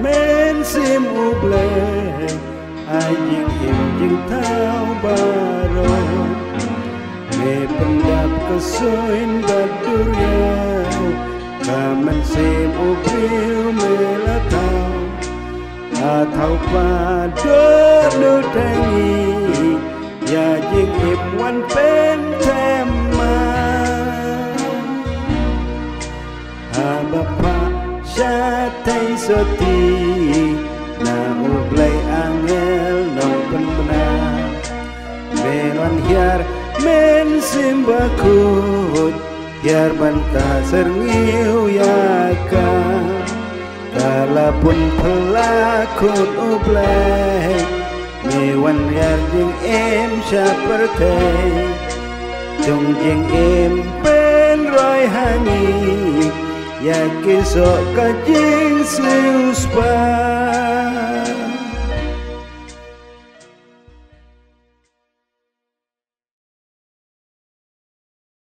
men sim uble ai jing im jing thao baro me pendap kesoin baduriau kamen sim ubril melatau atau pada nu tangi ya jing im wan pen tema bapa syatai soti na ublay angel nong penbenar meron hiar men simbakut hiar bantah serniu yaka kalapun pelakun ublay mewan hiar jing em syaperte jong jing em pen roy hangi ya kisok kajing sius pa